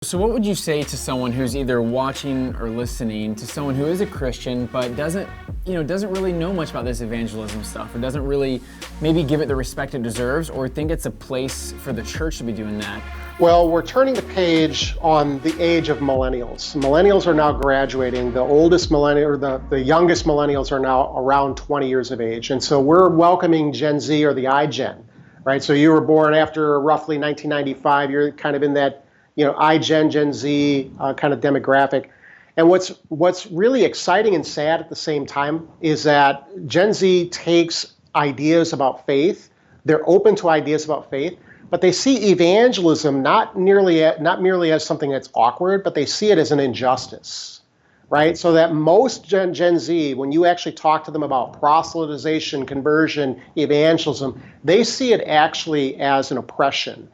So what would you say to someone who's either watching or listening to someone who is a Christian but doesn't really know much about this evangelism stuff, or doesn't really maybe give it the respect it deserves, or think it's a place for the church to be doing that? Well, we're turning the page on the age of millennials. Millennials are now graduating. The oldest millennial, or the youngest millennials are now around 20 years of age. And so we're welcoming Gen Z, or the iGen, right? So you were born after roughly 1995. You're kind of in that, iGen, Gen Z kind of demographic. And what's really exciting and sad at the same time is that Gen Z takes ideas about faith. They're open to ideas about faith, but they see evangelism not merely as something that's awkward, but they see it as an injustice, right? So that most Gen Z, when you actually talk to them about proselytization, conversion, evangelism, they see it actually as an oppression.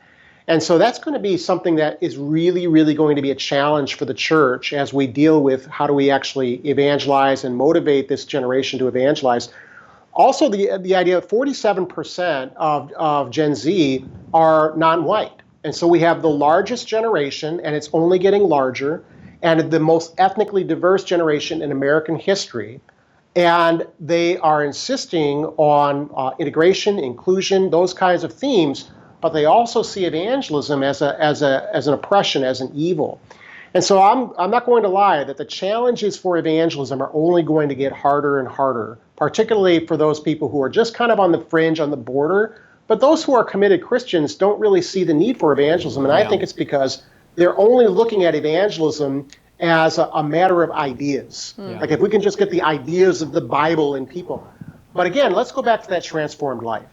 And so that's going to be something that is really, really going to be a challenge for the church as we deal with how do we actually evangelize and motivate this generation to evangelize. Also, the idea of 47% of Gen Z are non-white. And so we have the largest generation, and it's only getting larger, and the most ethnically diverse generation in American history. And they are insisting on integration, inclusion, those kinds of themes, but they also see evangelism as an oppression, as an evil. And so I'm not going to lie that the challenges for evangelism are only going to get harder and harder, particularly for those people who are just kind of on the fringe, on the border. But those who are committed Christians don't really see the need for evangelism. And I think it's because they're only looking at evangelism as a matter of ideas. Like if we can just get the ideas of the Bible in people. But again, let's go back to that transformed life.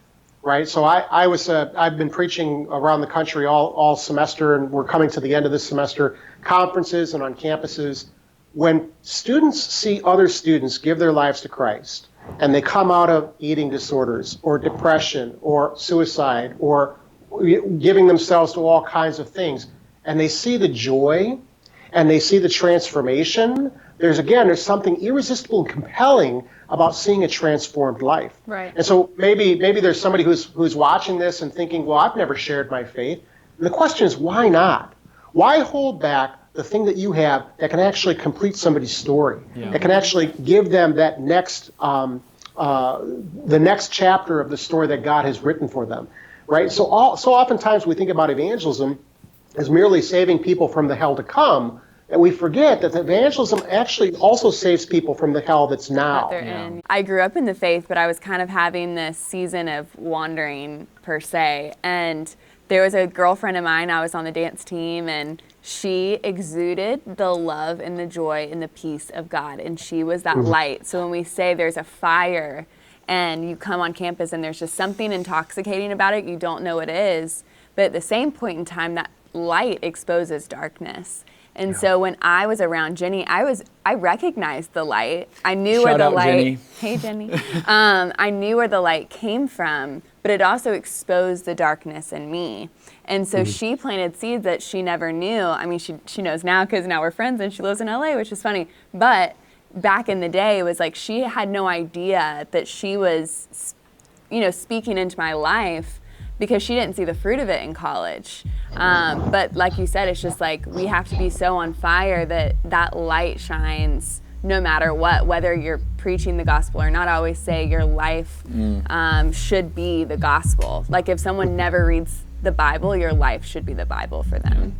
Right, so I've been preaching around the country all semester, and we're coming to the end of this semester, conferences and on campuses. When students see other students give their lives to Christ, and they come out of eating disorders or depression or suicide or giving themselves to all kinds of things, and they see the joy and they see the transformation, there's something irresistible and compelling about seeing a transformed life. Right. And so maybe there's somebody who's watching this and thinking, well, I've never shared my faith. And the question is, why not? Why hold back the thing that you have that can actually complete somebody's story, that can actually give them that next, the next chapter of the story that God has written for them, right? So oftentimes we think about evangelism as merely saving people from the hell to come, and we forget that evangelism actually also saves people from the hell that's now. I grew up in the faith, but I was kind of having this season of wandering, per se. And there was a girlfriend of mine, I was on the dance team, and she exuded the love and the joy and the peace of God. And she was that light. So when we say there's a fire and you come on campus and there's just something intoxicating about it, you don't know what it is. But at the same point in time, that light exposes darkness. And so when I was around Jenny, I recognized the light. I knew where the light. Jenny. Hey, Jenny. I knew where the light came from, but it also exposed the darkness in me. And so she planted seeds that she never knew. I mean, she knows now because now we're friends and she lives in LA, which is funny. But back in the day, it was like she had no idea that she was, speaking into my life, because she didn't see the fruit of it in college. But like you said, it's just like we have to be so on fire that light shines no matter what, whether you're preaching the gospel or not. I always say your life should be the gospel. Like if someone never reads the Bible, your life should be the Bible for them.